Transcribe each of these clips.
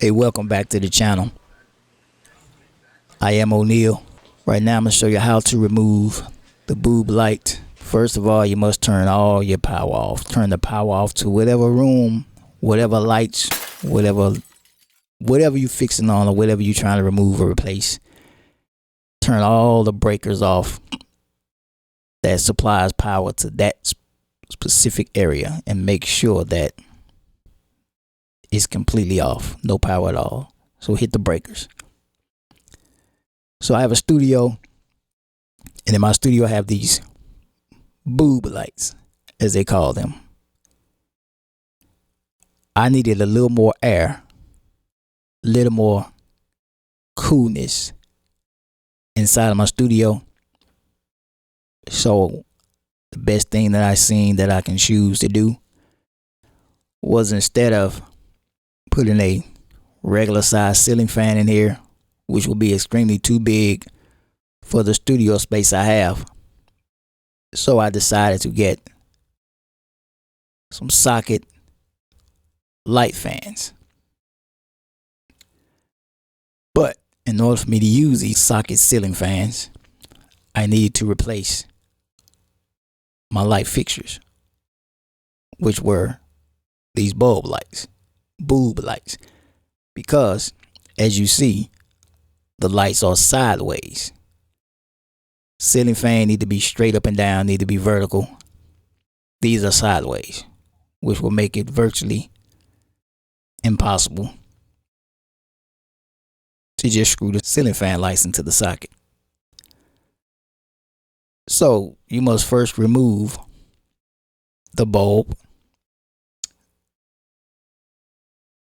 Hey, welcome back to the channel. I am NEAL. Right now I'm going to show you how to remove the boob light. First of all, you must turn all your power off. Turn the power off to whatever room, whatever lights, whatever you're fixing on or whatever you're trying to remove or replace. Turn all the breakers off that supplies power to that specific area and make sure that it's completely off, no power at all. So hit the breakers. So I have a studio, and in my studio I have these boob lights, as they call them. I needed a little more air, a little more coolness inside of my studio. So the best thing that I seen that I can choose to do was, instead of putting a regular size ceiling fan in here, which will be extremely too big for the studio space I have, so I decided to get some socket light fans. But in order for me to use these socket ceiling fans, I needed to replace my light fixtures, which were these boob lights, because as you see, the lights are sideways. Ceiling fan need to be straight up and down, need to be vertical. These are sideways, which will make it virtually impossible to just screw the ceiling fan lights into the socket. So you must first remove the bulb,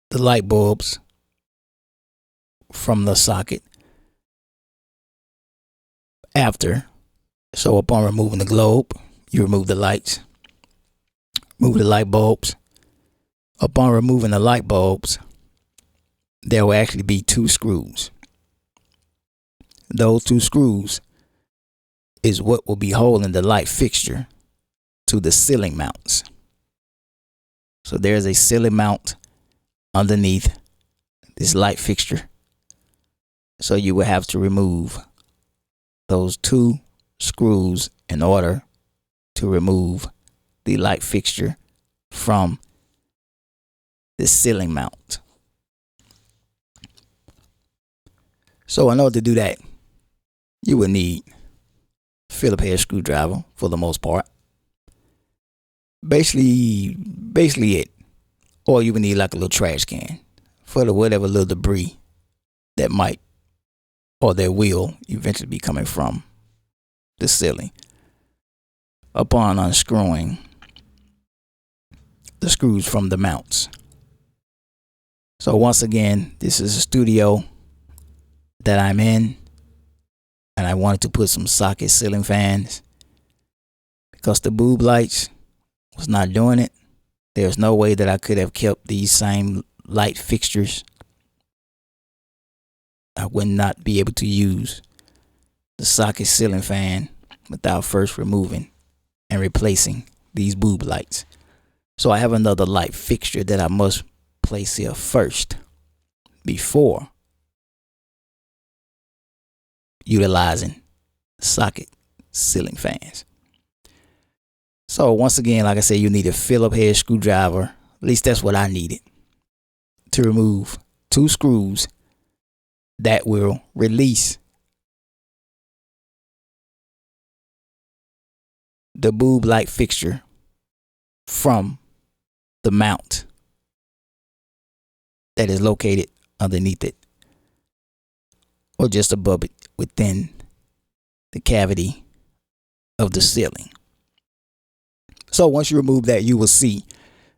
the light bulbs from the socket. So upon removing the globe, you remove the lights, remove the light bulbs. Upon removing the light bulbs, there will actually be two screws. Those two screws is what will be holding the light fixture to the ceiling mounts. So there's a ceiling mount underneath this light fixture. So you will have to remove those two screws in order to remove the light fixture from the ceiling mount. So in order to do that, you will need a Phillips head screwdriver for the most part. Basically it. Or you will need like a little trash can for the whatever little debris that might or that will eventually be coming from the ceiling. Upon unscrewing the screws from the mounts. So once again, this is a studio that I'm in, and I wanted to put some socket ceiling fans because the boob lights was not doing it. There's no way that I could have kept these same light fixtures. I would not be able to use the socket ceiling fan without first removing and replacing these boob lights. So I have another light fixture that I must place here first before utilizing socket ceiling fans. So once again, like I said, you need a Phillips head screwdriver. At least that's what I needed to remove two screws that will release the boob light fixture from the mount that is located underneath it or just above it within the cavity of the ceiling. So once you remove that, you will see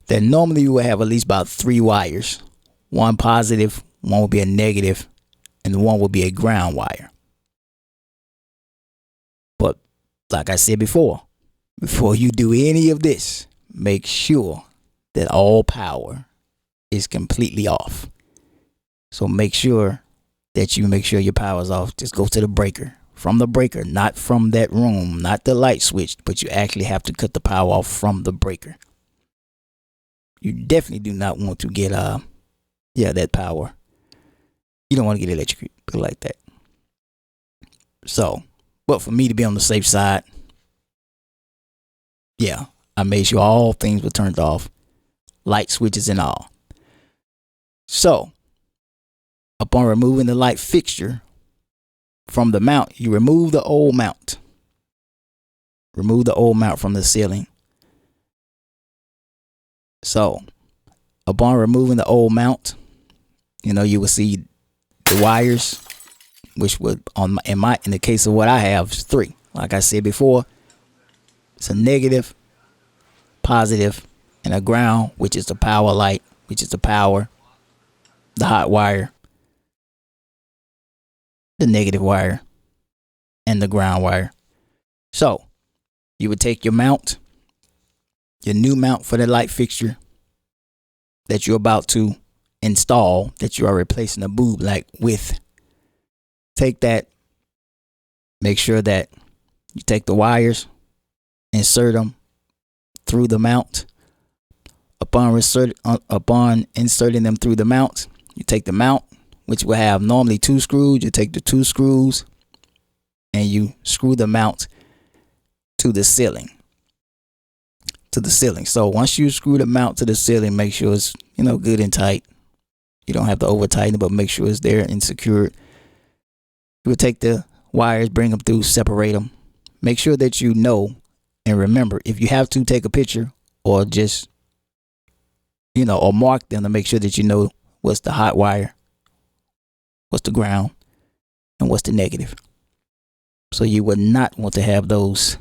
that normally you will have at least about 3 wires. One positive, one will be a negative, and one will be a ground wire. But like I said before you do any of this, make sure that all power is completely off. So make sure your power is off. Just go to the breaker. From the breaker, not from that room, not the light switch, but you actually have to cut the power off from the breaker. You definitely do not want to get that power You don't want to get electrocuted, put it like that. So, but for me to be on the safe side, yeah, I made sure all things were turned off, light switches and all. So, upon removing the light fixture from the mount, you remove the old mount. Remove the old mount from the ceiling. So, upon removing the old mount, you will see the wires, which would in the case of what I have is 3. Like I said before, it's a negative, positive, and a ground, which is the power light, which is the power, the hot wire, the negative wire, and the ground wire. So you would take your mount, your new mount for the light fixture that you're about to install, that you are replacing the boob light with. Take that, make sure that you take the wires, insert them through the mount. Upon inserting them through the mount, you take the mount, which will have normally 2 screws. You take the 2 screws and you screw the mount to the ceiling. So once you screw the mount to the ceiling, make sure it's good and tight. You don't have to over tighten it, but make sure it's there and secured. You would take the wires, bring them through, separate them. Make sure that you know and remember, if you have to, take a picture or just, or mark them to make sure that you know what's the hot wire, what's the ground, and what's the negative. So you would not want to have those.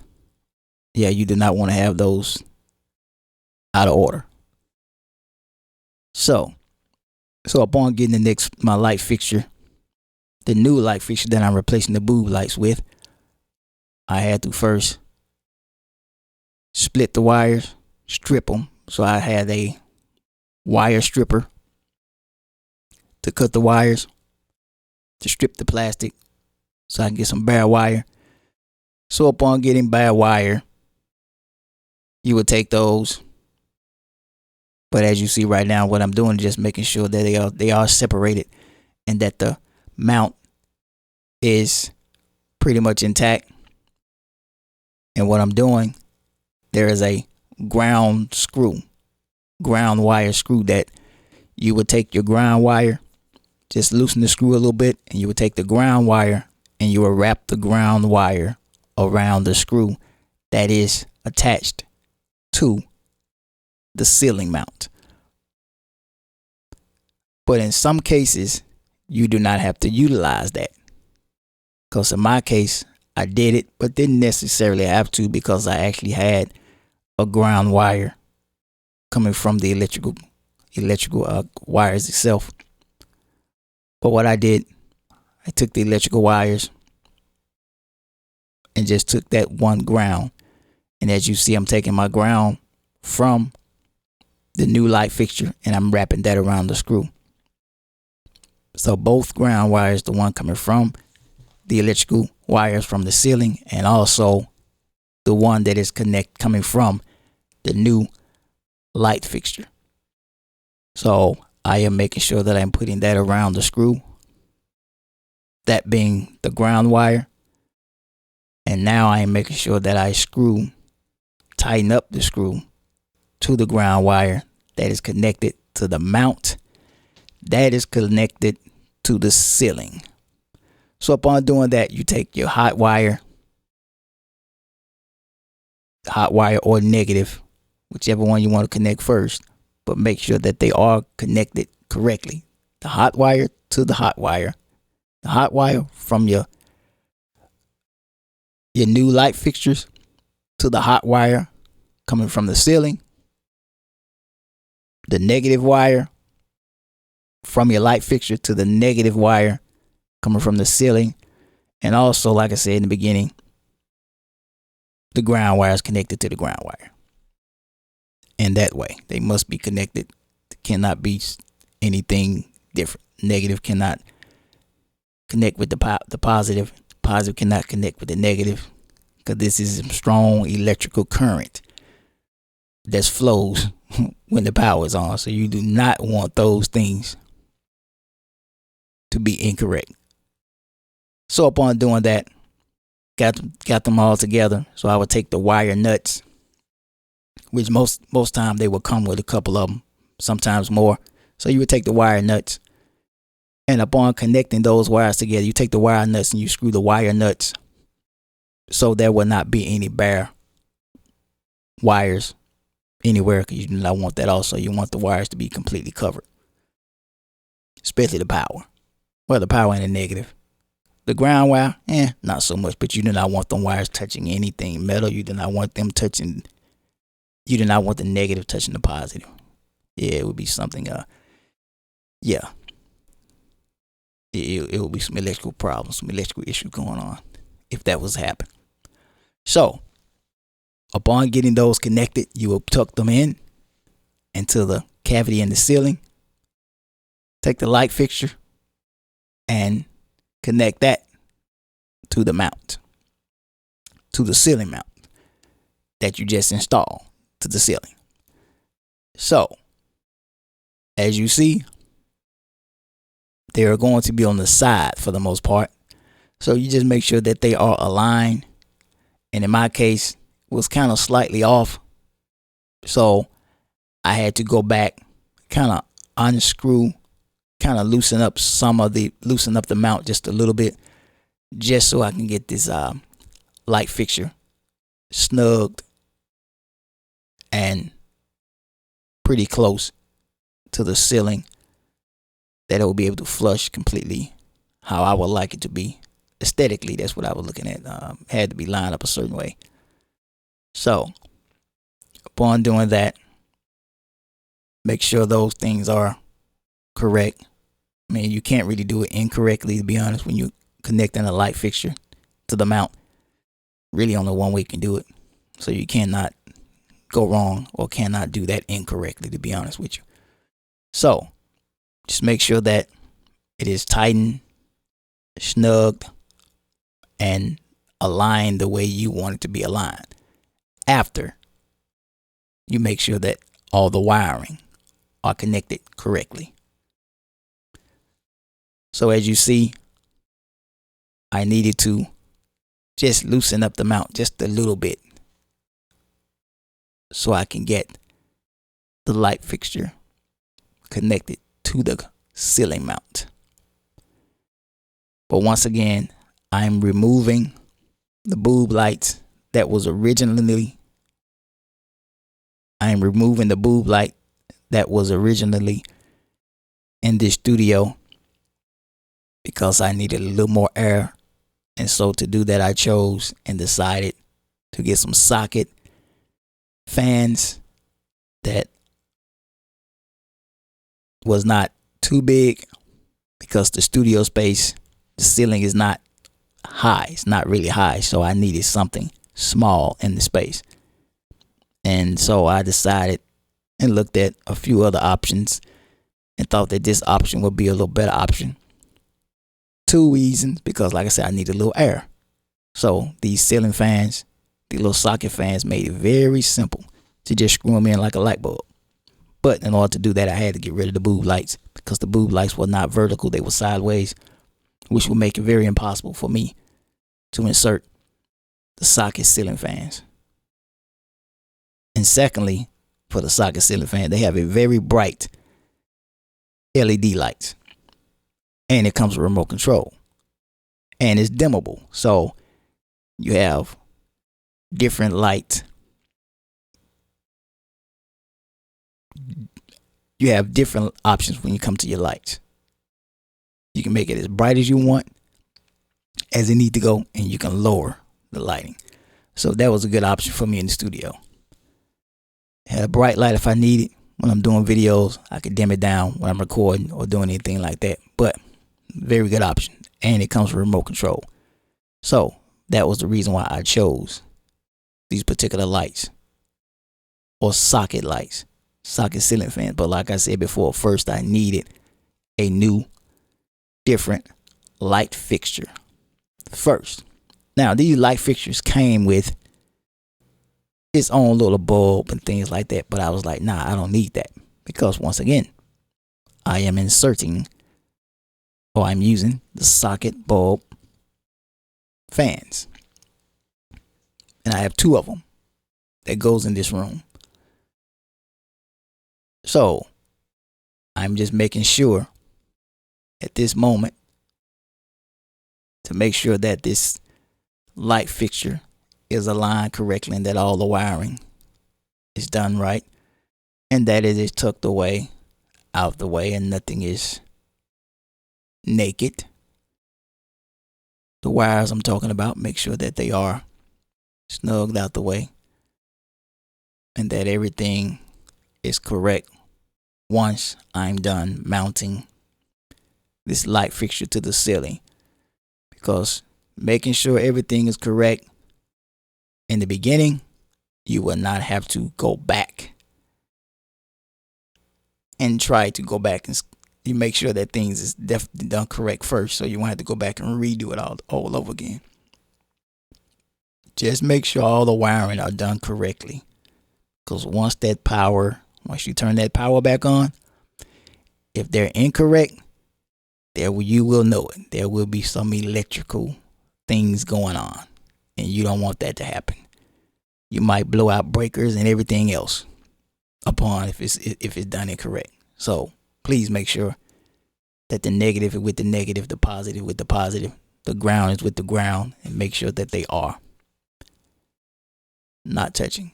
Yeah, you do not want to have those out of order. So upon getting my light fixture, the new light fixture that I'm replacing the boob lights with, I had to first split the wires, strip them. So I had a wire stripper to cut the wires, to strip the plastic so I can get some bare wire. So upon getting bare wire, you would take those. But as you see right now, what I'm doing is just making sure that they are separated and that the mount is pretty much intact. And what I'm doing, there is a ground wire screw that you would take your ground wire, just loosen the screw a little bit, and you would take the ground wire and you will wrap the ground wire around the screw that is attached to the ceiling mount. But in some cases, you do not have to utilize that. Because in my case, I did it, but didn't necessarily have to, because I actually had a ground wire coming from the electrical wires itself. But what I did, I took the electrical wires and just took that one ground. And as you see, I'm taking my ground from the new light fixture and I'm wrapping that around the screw. So both ground wires, the one coming from the electrical wires from the ceiling, and also the one that is coming from the new light fixture. So I am making sure that I'm putting that around the screw, that being the ground wire. And now I am making sure that I tighten up the screw to the ground wire that is connected to the mount that is connected to the ceiling. So upon doing that, you take your hot wire or negative, whichever one you want to connect first, but make sure that they are connected correctly. The hot wire to the hot wire. The hot wire from your new light fixtures to the hot wire coming from the ceiling. The negative wire from your light fixture to the negative wire coming from the ceiling. And also, like I said in the beginning, the ground wire is connected to the ground wire. And that way, they must be connected. It cannot be anything different. Negative cannot connect with the positive. Positive cannot connect with the negative, because this is a strong electrical current that flows when the power is on. So you do not want those things to be incorrect. So upon doing that, got them all together. So I would take the wire nuts, which most time they would come with a couple of them, sometimes more. So you would take the wire nuts, and upon connecting those wires together, you take the wire nuts and you screw the wire nuts so there will not be any bare wires anywhere, because you do not want that. Also, you want the wires to be completely covered, especially the power. Well, the power and the negative. The ground wire, not so much, but you do not want them wires touching anything metal. You do not want them touching, you do not want the negative touching the positive. Yeah, it would be something, yeah. It would be some electrical problems, some electrical issues going on if that was happening. So, upon getting those connected, you will tuck them in into the cavity in the ceiling. Take the light fixture and connect that to the mount, to the ceiling mount that you just installed to the ceiling. So, as you see, they are going to be on the side for the most part. So you just make sure that they are aligned. And in my case, it was kind of slightly off. So I had to go back, kind of unscrew, kind of loosen up the mount just a little bit, just so I can get this light fixture snugged and pretty close to the ceiling, that it will be able to flush completely how I would like it to be. Aesthetically, that's what I was looking at. Had to be lined up a certain way. So upon doing that, make sure those things are correct. I mean, you can't really do it incorrectly, to be honest, when you're connecting a light fixture to the mount. Really only one way you can do it. So you cannot go wrong or cannot do that incorrectly, to be honest with you. So just make sure that it is tightened, snugged, and aligned the way you want it to be aligned. After you make sure that all the wiring are connected correctly. So as you see, I needed to just loosen up the mount just a little bit so I can get the light fixture connected to the ceiling mount. But once again, I'm removing the boob lights that was originally in this studio because I needed a little more air. And so to do that, I chose and decided to get some socket fans that was not too big, because the studio space, the ceiling is not high. It's not really high. So I needed something small in the space. And so I decided and looked at a few other options and thought that this option would be a little better option. 2 reasons, because like I said, I need a little air. So these ceiling fans, the little socket fans, made it very simple to just screw them in like a light bulb. But in order to do that, I had to get rid of the boob lights, because the boob lights were not vertical, they were sideways, which would make it very impossible for me to insert the socket ceiling fans. And secondly, for the socket ceiling fan, they have a very bright LED lights, and it comes with remote control, and it's dimmable. So you have different light. You have different options when you come to your lights. You can make it as bright as you want, as it need to go, and you can lower the lighting. So that was a good option for me in the studio. Had a bright light if I need it. When I'm doing videos, I could dim it down when I'm recording or doing anything like that. But very good option. And it comes with remote control. So that was the reason why I chose these particular lights, or socket lights, socket ceiling fans. But like I said before, first I needed a new, different light fixture first. Now these light fixtures came with its own little bulb and things like that, but I was like, nah, I don't need that, because once again, I am inserting or I'm using the socket bulb fans. And I have 2 of them that goes in this room. So I'm just making sure at this moment to make sure that this light fixture is aligned correctly and that all the wiring is done right and that it is tucked away out the way and nothing is naked. The wires I'm talking about, make sure that they are snugged out the way and that everything is correct once I'm done mounting this light fixture to the ceiling. Because making sure everything is correct in the beginning, you will not have to go back and try to go back and you make sure that things is definitely done correct first, so you won't have to go back and redo it all over again. Just make sure all the wiring are done correctly, because once you turn that power back on, if they're incorrect, you will know it. There will be some electrical things going on, and you don't want that to happen. You might blow out breakers and everything else if it's done incorrect. So please make sure that the negative is with the negative, the positive with the positive, the ground is with the ground, and make sure that they are not touching.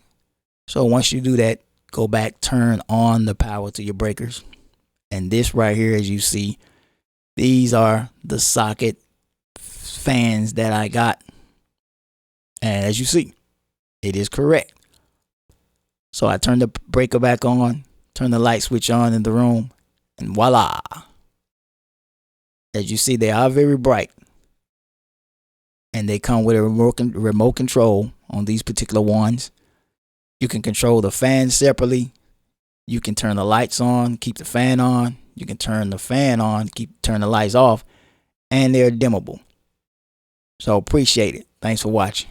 So once you do that, go back, turn on the power to your breakers. And this right here, as you see, these are the socket fans that I got. And as you see, it is correct. So I turn the breaker back on, turn the light switch on in the room, and voila. As you see, they are very bright. And they come with a remote control on these particular ones. You can control the fan separately. You can turn the lights on, keep the fan on. You can turn the fan on, turn the lights off. And they're dimmable. So appreciate it. Thanks for watching.